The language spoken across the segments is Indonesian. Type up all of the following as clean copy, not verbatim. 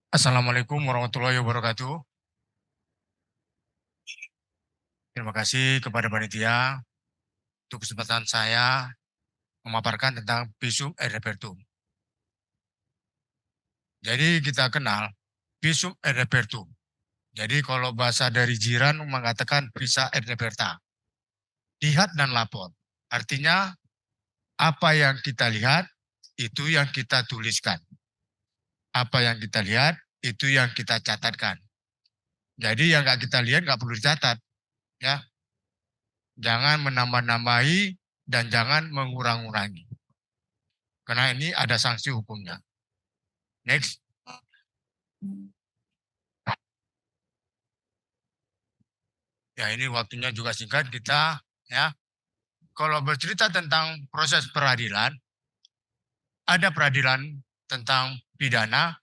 Assalamualaikum warahmatullahi wabarakatuh. Terima kasih kepada panitia untuk kesempatan saya memaparkan tentang visum et repertum. Jadi kita kenal visum et repertum. Jadi kalau bahasa dari jiran mengatakan visa et reperta, lihat dan lapor. Artinya apa yang kita lihat itu yang kita tuliskan. Apa yang kita lihat itu yang kita catatkan. Jadi yang nggak kita lihat nggak perlu dicatat, ya. Jangan menambah-nambahi dan jangan mengurang-urangi. Karena ini ada sanksi hukumnya. Next. Ya ini waktunya juga singkat kita ya. Kalau bercerita tentang proses peradilan, ada peradilan tentang pidana.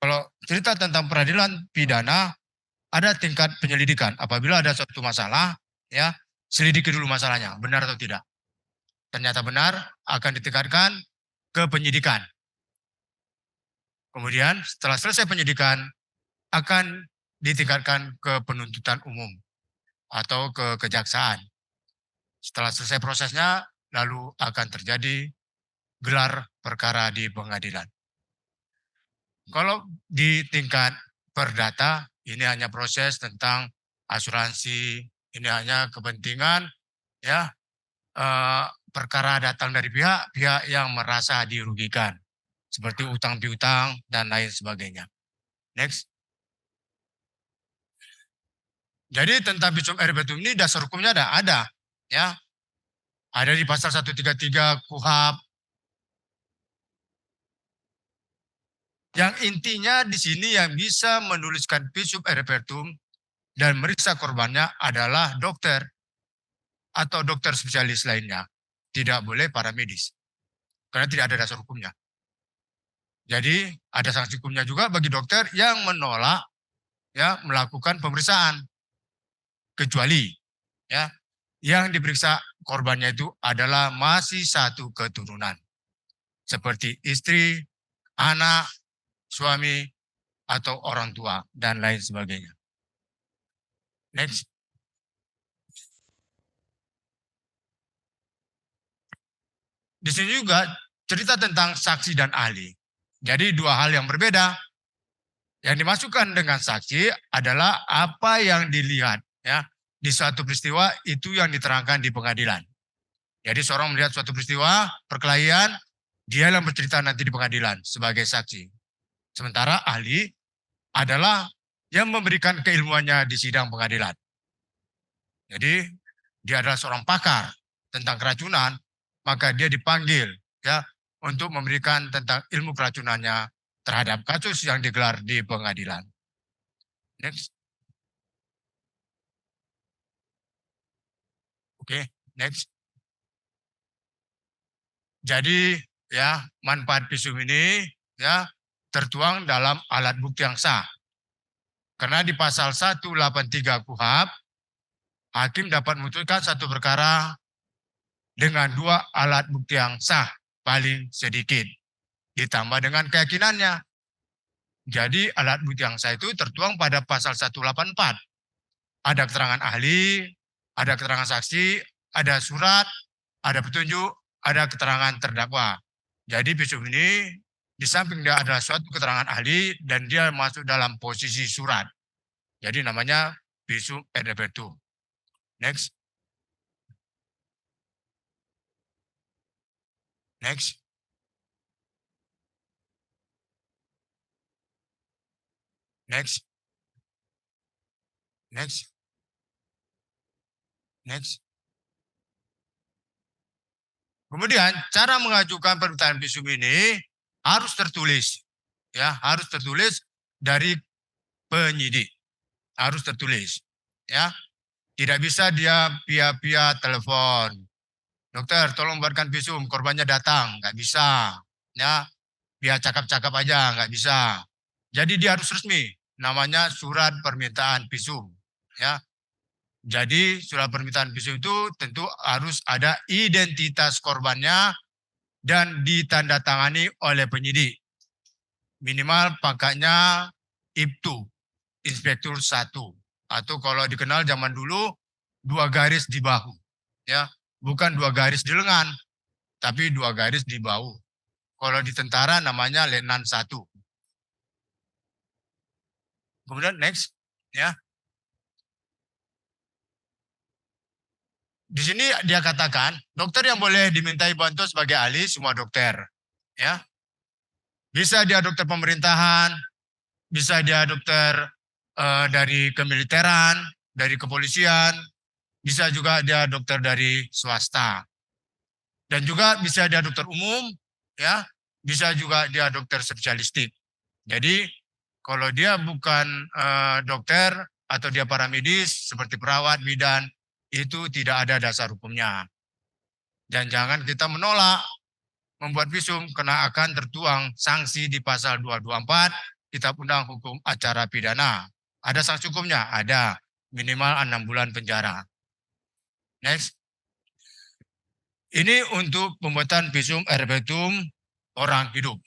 Kalau cerita tentang peradilan pidana, ada tingkat penyelidikan. Apabila ada suatu masalah, ya selidiki dulu masalahnya, benar atau tidak. Ternyata benar, akan ditingkatkan ke penyidikan. Kemudian setelah selesai penyidikan, akan ditingkatkan ke penuntutan umum atau ke kejaksaan. Setelah selesai prosesnya, lalu akan terjadi gelar perkara di pengadilan. Kalau di tingkat perdata, ini hanya proses tentang asuransi, ini hanya kepentingan ya perkara datang dari pihak yang merasa dirugikan, seperti utang piutang dan lain sebagainya. Next. Jadi tentang visum et repertum ini dasar hukumnya ada, ya. Ada di pasal 133 KUHP. Yang intinya di sini yang bisa menuliskan visum et repertum dan meriksa korbannya adalah dokter atau dokter spesialis lainnya. Tidak boleh para medis. Karena tidak ada dasar hukumnya. Jadi ada sanksi hukumnya juga bagi dokter yang menolak ya melakukan pemeriksaan. Kecuali ya yang diperiksa korbannya itu adalah masih satu keturunan. Seperti istri, anak, suami, atau orang tua, dan lain sebagainya. Next. Di sini juga cerita tentang saksi dan ahli. Jadi dua hal yang berbeda. Yang dimasukkan dengan saksi adalah apa yang dilihat ya di suatu peristiwa itu yang diterangkan di pengadilan. Jadi seorang melihat suatu peristiwa perkelahian, dia yang bercerita nanti di pengadilan sebagai saksi. Sementara ahli adalah yang memberikan keilmuannya di sidang pengadilan. Jadi dia adalah seorang pakar tentang keracunan, maka dia dipanggil ya untuk memberikan tentang ilmu keracunannya terhadap kasus yang digelar di pengadilan. Next. Oke, next. Jadi ya manfaat visum ini ya tertuang dalam alat bukti yang sah. Karena di pasal 183 KUHP, hakim dapat memutuskan satu perkara dengan dua alat bukti yang sah paling sedikit. Ditambah dengan keyakinannya. Jadi alat bukti yang sah itu tertuang pada pasal 184. Ada keterangan ahli, ada keterangan saksi, ada surat, ada petunjuk, ada keterangan terdakwa. Jadi visum ini di samping dia adalah suatu keterangan ahli dan dia masuk dalam posisi surat. Jadi namanya visum et repertum. Next. Next. Next. Next. Next. Kemudian cara mengajukan permintaan visum ini harus tertulis. Ya, harus tertulis dari penyidik. Harus tertulis. Ya. Tidak bisa dia via telepon. Dokter, tolong buatkan visum, korbannya datang. Nggak bisa. Ya, via cakap-cakap aja, nggak bisa. Jadi dia harus resmi. Namanya surat permintaan visum. Ya, jadi surat permintaan visum itu tentu harus ada identitas korbannya dan ditandatangani oleh penyidik. Minimal pangkatnya IPTU, Inspektur 1. Atau kalau dikenal zaman dulu 2 garis di bahu. Ya, bukan 2 garis di lengan, tapi 2 garis di bahu. Kalau di tentara namanya Letnan 1. Kemudian next, ya. Di sini dia katakan, dokter yang boleh dimintai bantuan sebagai ahli semua dokter, ya. Bisa dia dokter pemerintahan, bisa dia dokter dari kemiliteran, dari kepolisian, bisa juga dia dokter dari swasta. Dan juga bisa dia dokter umum, ya, bisa juga dia dokter spesialistik. Jadi kalau dia bukan dokter atau dia paramedis seperti perawat, bidan, itu tidak ada dasar hukumnya. Dan jangan kita menolak membuat visum karena akan tertuang sanksi di pasal 224 Kitab Undang Hukum Acara Pidana. Ada sanksi hukumnya? Ada. Minimal 6 bulan penjara. Next. Ini untuk pembuatan visum erbetum orang hidup.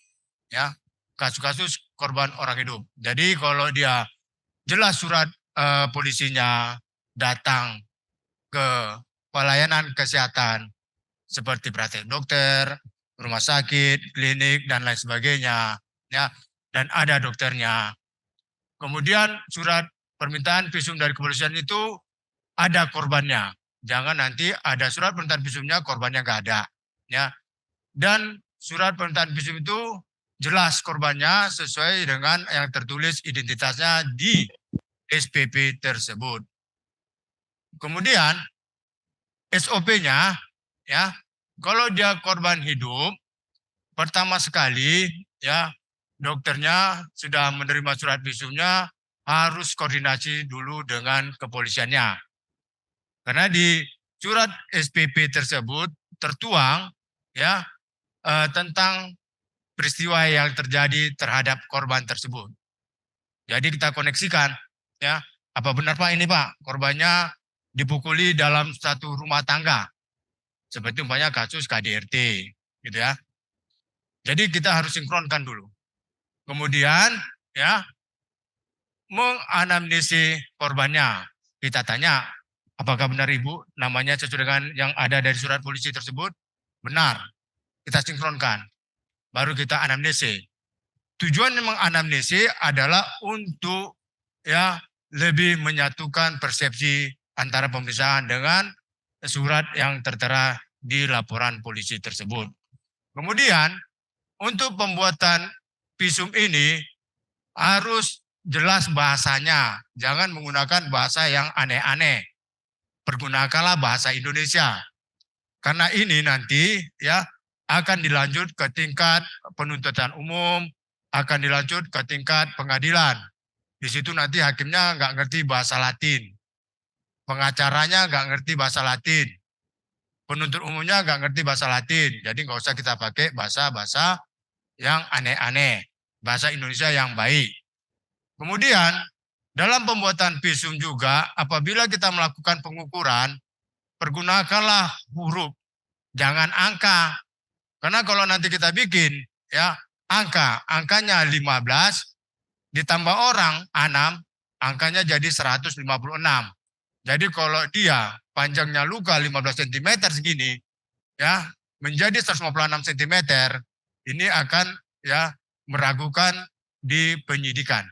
Ya, kasus-kasus korban orang hidup. Jadi kalau dia jelas surat polisinya datang ke pelayanan kesehatan seperti praktek dokter, rumah sakit, klinik dan lain sebagainya, ya, dan ada dokternya. Kemudian surat permintaan visum dari kepolisian itu ada korbannya. Jangan nanti ada surat permintaan visumnya korbannya nggak ada, ya. Dan surat permintaan visum itu jelas korbannya sesuai dengan yang tertulis identitasnya di SPP tersebut. Kemudian SOP-nya, ya, kalau dia korban hidup, pertama sekali, ya, dokternya sudah menerima surat visumnya harus koordinasi dulu dengan kepolisiannya. Karena di surat SPP tersebut tertuang, ya, tentang peristiwa yang terjadi terhadap korban tersebut. Jadi kita koneksikan, ya, apa benar Pak ini Pak korbannya dipukuli dalam satu rumah tangga, seperti umpamanya kasus KDRT, gitu ya. Jadi kita harus sinkronkan dulu. Kemudian, ya, menganamnesi korbannya. Kita tanya, apakah benar Ibu namanya sesuai dengan yang ada dari surat polisi tersebut? Benar. Kita sinkronkan. Baru kita anamnesi. Tujuan memang anamnesi adalah untuk, ya, lebih menyatukan persepsi antara pemeriksaan dengan surat yang tertera di laporan polisi tersebut. Kemudian untuk pembuatan visum ini harus jelas bahasanya, jangan menggunakan bahasa yang aneh-aneh. Pergunakanlah bahasa Indonesia. Karena ini nanti, ya, akan dilanjut ke tingkat penuntutan umum, akan dilanjut ke tingkat pengadilan. Di situ nanti hakimnya nggak ngerti bahasa Latin, pengacaranya nggak ngerti bahasa Latin, penuntut umumnya nggak ngerti bahasa Latin. Jadi nggak usah kita pakai bahasa-bahasa yang aneh-aneh, bahasa Indonesia yang baik. Kemudian dalam pembuatan visum juga, apabila kita melakukan pengukuran, pergunakanlah huruf, jangan angka. Karena kalau nanti kita bikin, ya, angkanya 15, ditambah orang 6, angkanya jadi 156. Jadi kalau dia panjangnya luka 15 cm segini, ya, menjadi 156 cm, ini akan, ya, meragukan di penyidikan.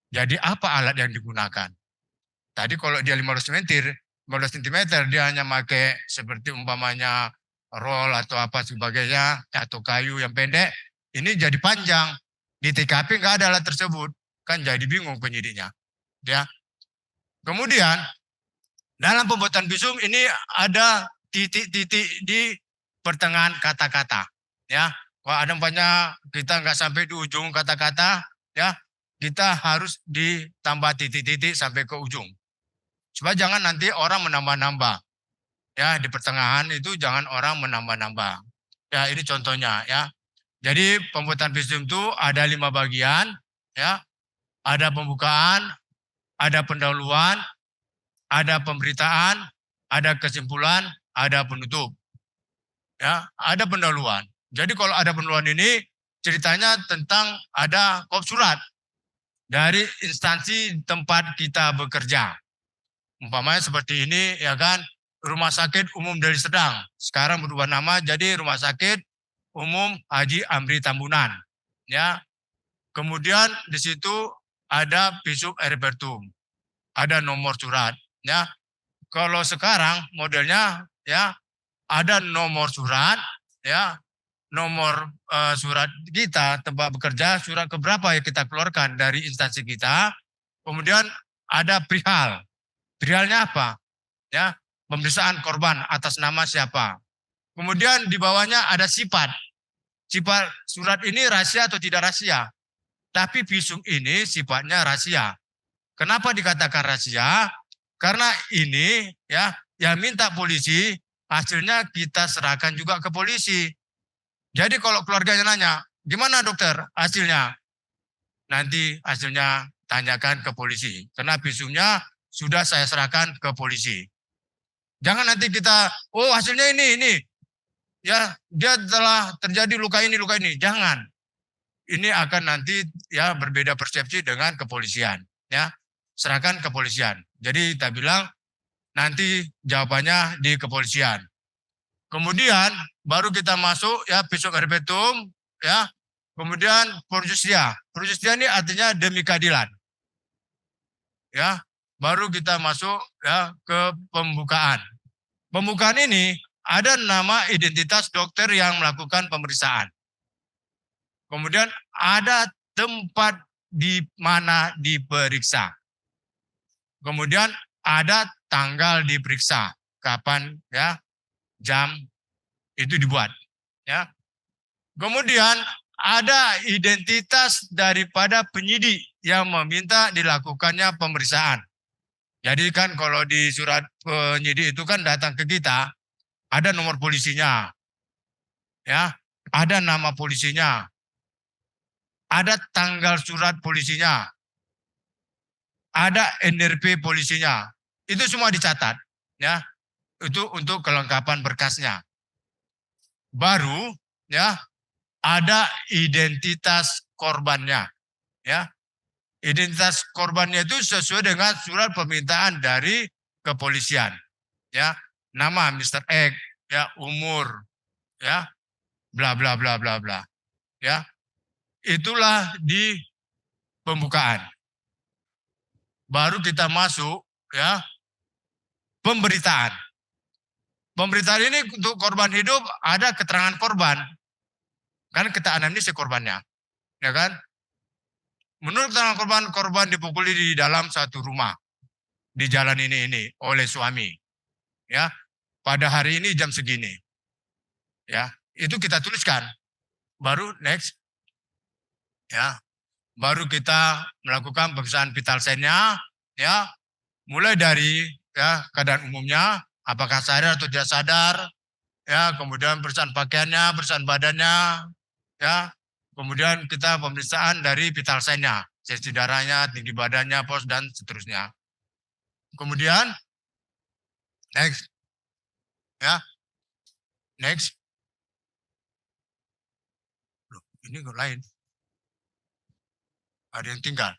Jadi apa alat yang digunakan? Tadi kalau dia 15 cm dia hanya pakai seperti umpamanya roll atau apa sebagainya, atau kayu yang pendek, ini jadi panjang. Di TKP nggak ada alat tersebut, kan jadi bingung penyidiknya. Ya. Kemudian dalam pembuatan visum ini ada titik-titik di pertengahan kata-kata. Ya, kalau ada umpamanya kita nggak sampai di ujung kata-kata, ya, kita harus ditambah titik-titik sampai ke ujung. Supaya jangan nanti orang menambah-nambah. Ya, di pertengahan itu jangan orang menambah-nambah. Ya, ini contohnya, ya. Jadi pembuatan visum itu ada 5 bagian, ya. Ada pembukaan, ada pendahuluan, ada pemberitaan, ada kesimpulan, ada penutup. Ya, ada pendahuluan. Jadi kalau ada pendahuluan ini ceritanya tentang ada kop surat dari instansi tempat kita bekerja. Umpamanya seperti ini, ya kan, Rumah Sakit Umum Deli Serdang. Sekarang berubah nama jadi Rumah Sakit Umum Haji Amri Tambunan. Ya, kemudian di situ ada Bisub Herbertum, ada nomor surat. Ya, kalau sekarang modelnya ya ada nomor surat, ya nomor surat kita tempat bekerja, surat keberapa yang kita keluarkan dari instansi kita. Kemudian ada perihal. Perihalnya apa? Ya, pemeriksaan korban atas nama siapa. Kemudian di bawahnya ada sifat. Sifat surat ini rahasia atau tidak rahasia. Tapi visum ini sifatnya rahasia. Kenapa dikatakan rahasia? Karena ini ya yang minta polisi, hasilnya kita serahkan juga ke polisi. Jadi kalau keluarganya nanya, gimana dokter hasilnya? Nanti hasilnya tanyakan ke polisi. Karena visumnya sudah saya serahkan ke polisi. Jangan nanti kita, oh hasilnya ini. Ya, dia telah terjadi luka ini. Jangan. Ini akan nanti ya berbeda persepsi dengan kepolisian. Ya, serahkan kepolisian. Jadi kita bilang nanti jawabannya di kepolisian. Kemudian baru kita masuk ya besok herpetum ya. Kemudian projustia. Projustia ini artinya demi keadilan. Ya, baru kita masuk ya ke pembukaan. Pembukaan ini ada nama identitas dokter yang melakukan pemeriksaan. Kemudian ada tempat di mana diperiksa. Kemudian ada tanggal diperiksa, kapan ya, jam itu dibuat, ya. Kemudian ada identitas daripada penyidik yang meminta dilakukannya pemeriksaan. Jadi kan kalau di surat penyidik itu kan datang ke kita, ada nomor polisinya, ya, ada nama polisinya, ada tanggal surat polisinya, ada NRP polisinya. Itu semua dicatat, ya. Itu untuk kelengkapan berkasnya. Baru ya ada identitas korbannya, ya. Identitas korbannya itu sesuai dengan surat permintaan dari kepolisian, ya. Nama Mr. X, ya, umur, ya, bla bla bla bla bla, ya. Itulah di pembukaan. Baru kita masuk ya pemberitaan. Pemberitaan ini untuk korban hidup ada keterangan korban. Kan kita anamnesis korbannya, ya kan? Menurut keterangan korban dipukuli di dalam satu rumah di jalan ini oleh suami, ya. Pada hari ini jam segini, ya. Itu kita tuliskan. Baru next, ya. Baru kita melakukan pemeriksaan vital sign-nya, ya. Mulai dari ya keadaan umumnya, apakah sadar atau tidak sadar, ya. Kemudian pemeriksaan pakaiannya, pemeriksaan badannya, ya. Kemudian kita pemeriksaan dari vital sign-nya, sesi darahnya, tinggi badannya, pos, dan seterusnya. Kemudian, next. Ya, next. Loh, ini kok lain. Ada yang tinggal.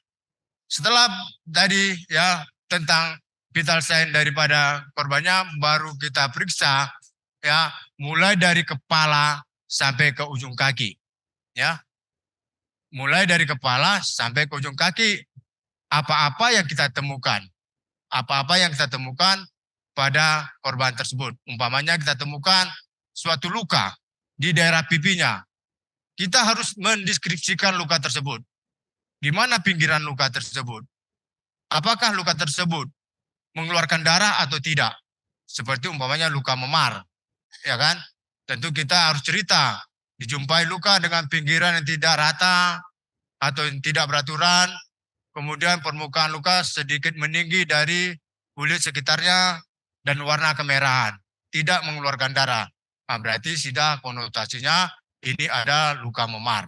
Setelah tadi ya tentang vital sign daripada korbannya, baru kita periksa ya mulai dari kepala sampai ke ujung kaki. Ya. Mulai dari kepala sampai ke ujung kaki, apa-apa yang kita temukan. Apa-apa yang kita temukan pada korban tersebut. Umpamanya kita temukan suatu luka di daerah pipinya. Kita harus mendeskripsikan luka tersebut. Di mana pinggiran luka tersebut? Apakah luka tersebut mengeluarkan darah atau tidak? Seperti umpamanya luka memar. Ya kan? Tentu kita harus cerita. Dijumpai luka dengan pinggiran yang tidak rata atau yang tidak beraturan, kemudian permukaan luka sedikit meninggi dari kulit sekitarnya dan warna kemerahan, tidak mengeluarkan darah. Nah, berarti sudah konotasinya ini ada luka memar.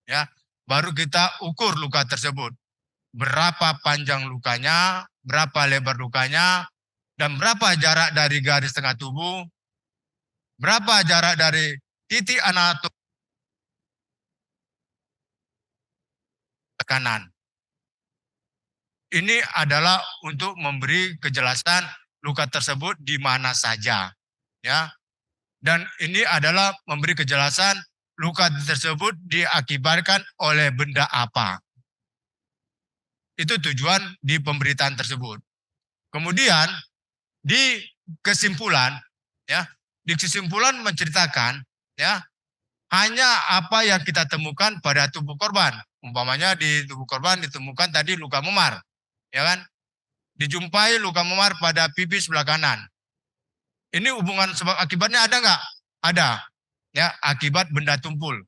Ya, baru kita ukur luka tersebut. Berapa panjang lukanya, berapa lebar lukanya, dan berapa jarak dari garis tengah tubuh Berapa jarak dari titik anatomi tekanan? Ini adalah untuk memberi kejelasan luka tersebut di mana saja, ya. Dan ini adalah memberi kejelasan luka tersebut diakibatkan oleh benda apa. Itu tujuan di pemberitaan tersebut. Kemudian di kesimpulan, ya, di kesimpulan menceritakan, ya, hanya apa yang kita temukan pada tubuh korban. Umpamanya di tubuh korban ditemukan tadi luka memar, ya kan? Dijumpai luka memar pada pipi sebelah kanan. Ini hubungan sebab akibatnya ada nggak? Ada, ya, akibat benda tumpul.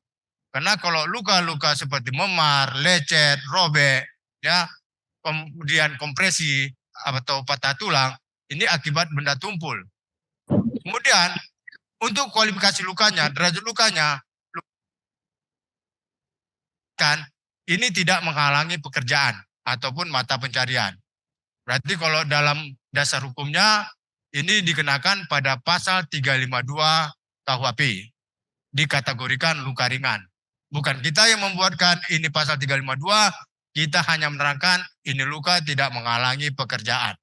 Karena kalau luka-luka seperti memar, lecet, robek, ya, kemudian kompresi atau patah tulang, ini akibat benda tumpul. Kemudian untuk kualifikasi lukanya, derajat lukanya, kan ini tidak menghalangi pekerjaan ataupun mata pencarian. Berarti kalau dalam dasar hukumnya ini dikenakan pada pasal 352 KUHP, dikategorikan luka ringan. Bukan kita yang membuatkan ini pasal 352, kita hanya menerangkan ini luka tidak menghalangi pekerjaan.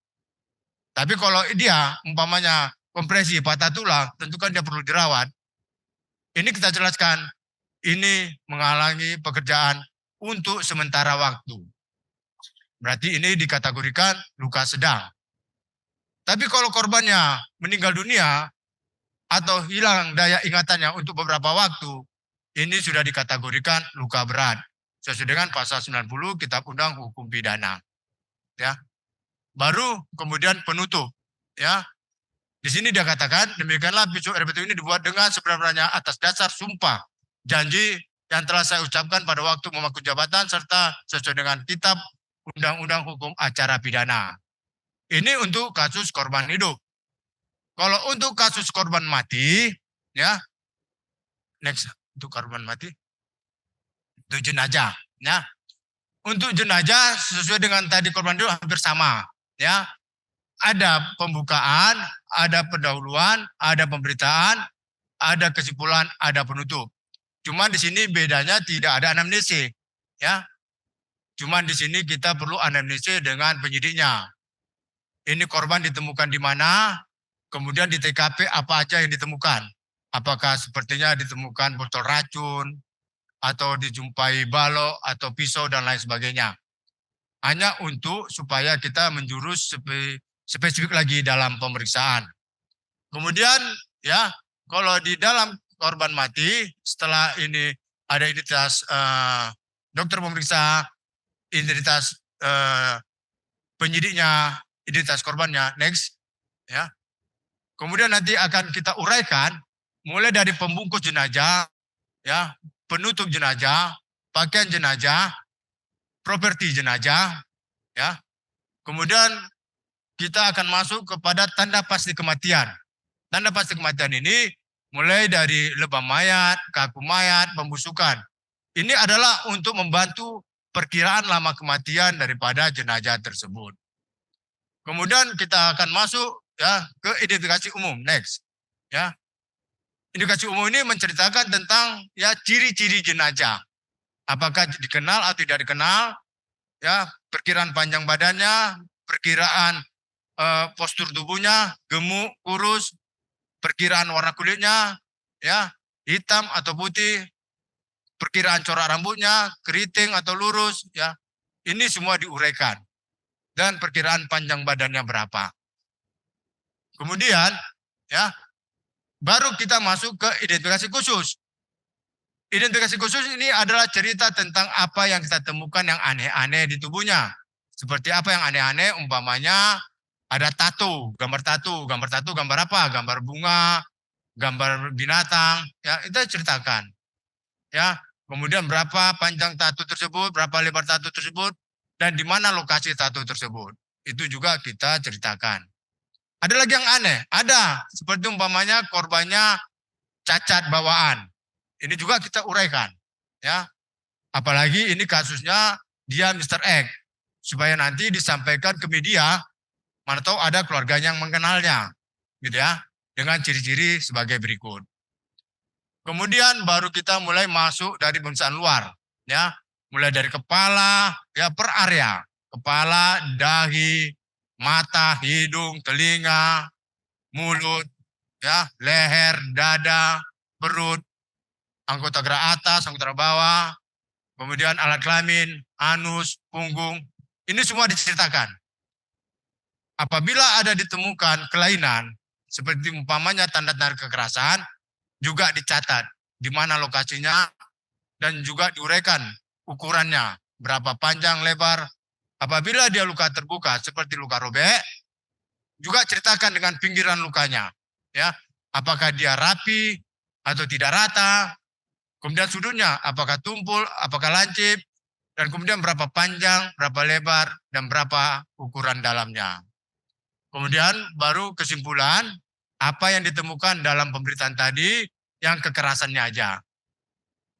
Tapi kalau dia umpamanya kompresi patah tulang, tentu kan dia perlu dirawat. Ini kita jelaskan, ini menghalangi pekerjaan untuk sementara waktu. Berarti ini dikategorikan luka sedang. Tapi kalau korbannya meninggal dunia atau hilang daya ingatannya untuk beberapa waktu, ini sudah dikategorikan luka berat sesuai dengan pasal 90 Kitab Undang Hukum Pidana. Ya. Baru kemudian penutup, ya. Di sini dia katakan, demikianlah pisau air batu ini dibuat dengan sebenarnya atas dasar sumpah janji yang telah saya ucapkan pada waktu memaku jabatan serta sesuai dengan Kitab Undang-Undang Hukum Acara Pidana. Ini untuk kasus korban hidup. Kalau untuk kasus korban mati, ya, next, untuk korban mati, itu jenazah, ya. Untuk jenazah sesuai dengan tadi korban hidup hampir sama, ya. Ada pembukaan, ada pendahuluan, ada pemberitaan, ada kesimpulan, ada penutup. Cuma di sini bedanya tidak ada anamnesis, ya. Cuma di sini kita perlu anamnesis dengan penyidiknya. Ini korban ditemukan di mana, kemudian di TKP apa aja yang ditemukan. Apakah sepertinya ditemukan botol racun, atau dijumpai balok, atau pisau, dan lain sebagainya. Hanya untuk supaya kita menjurus spesifik lagi dalam pemeriksaan. Kemudian, ya, kalau di dalam korban mati, setelah ini ada identitas dokter pemeriksa, identitas penyidiknya, identitas korbannya, next, ya. Kemudian nanti akan kita uraikan mulai dari pembungkus jenazah, ya, penutup jenazah, pakaian jenazah, properti jenazah, ya. Kemudian kita akan masuk kepada tanda pasti kematian. Tanda pasti kematian ini mulai dari lebam mayat, kaku mayat, pembusukan. Ini adalah untuk membantu perkiraan lama kematian daripada jenazah tersebut. Kemudian kita akan masuk, ya, ke identifikasi umum. Next, ya. Identifikasi umum ini menceritakan tentang, ya, ciri-ciri jenazah. Apakah dikenal atau tidak dikenal, ya, perkiraan panjang badannya, perkiraan postur tubuhnya, gemuk, kurus, perkiraan warna kulitnya, ya, hitam atau putih, perkiraan corak rambutnya, keriting atau lurus, ya. Ini semua diuraikan. Dan perkiraan panjang badannya berapa. Kemudian, ya, baru kita masuk ke identifikasi khusus. Identifikasi khusus ini adalah cerita tentang apa yang kita temukan yang aneh-aneh di tubuhnya. Seperti apa yang aneh-aneh, umpamanya ada tato, gambar tato, gambar apa? Gambar bunga, gambar binatang, ya, itu ceritakan. Ya, kemudian berapa panjang tato tersebut, berapa lebar tato tersebut, dan di mana lokasi tato tersebut. Itu juga kita ceritakan. Ada lagi yang aneh, ada seperti umpamanya korbannya cacat bawaan. Ini juga kita uraikan, ya. Apalagi ini kasusnya dia Mr. X, supaya nanti disampaikan ke media, mana tahu ada keluarganya yang mengenalnya, gitu ya. dengan ciri-ciri sebagai berikut. Kemudian baru kita mulai masuk dari pemeriksaan luar, ya. Mulai dari kepala, ya per area. Kepala, dahi, mata, hidung, telinga, mulut, ya, leher, dada, perut, anggota gerak atas, anggota gerak bawah, kemudian alat kelamin, anus, punggung. Ini semua diceritakan. Apabila ada ditemukan kelainan, seperti umpamanya tanda-tanda kekerasan, juga dicatat di mana lokasinya dan juga diuraikan ukurannya, berapa panjang, lebar. Apabila dia luka terbuka seperti luka robek, juga ceritakan dengan pinggiran lukanya, ya. Apakah dia rapi atau tidak rata, kemudian sudutnya apakah tumpul, apakah lancip, dan kemudian berapa panjang, berapa lebar, dan berapa ukuran dalamnya. Kemudian baru kesimpulan apa yang ditemukan dalam pemberitaan tadi yang kekerasannya aja.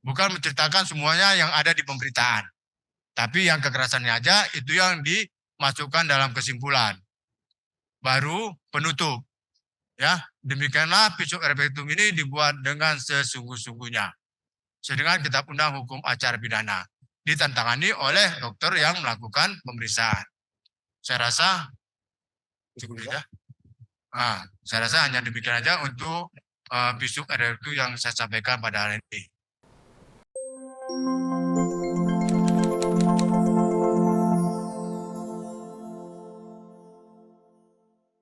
Bukan menceritakan semuanya yang ada di pemberitaan. Tapi yang kekerasannya aja itu yang dimasukkan dalam kesimpulan. Baru penutup. Ya, demikianlah visum et repertum ini dibuat dengan sesungguh-sungguhnya. Sedangkan kitab undang hukum acara pidana ditantangani oleh dokter yang melakukan pemeriksaan. Saya rasa cukup ya. Saya rasa hanya demikian aja untuk visum et repertum yang saya sampaikan pada hari ini.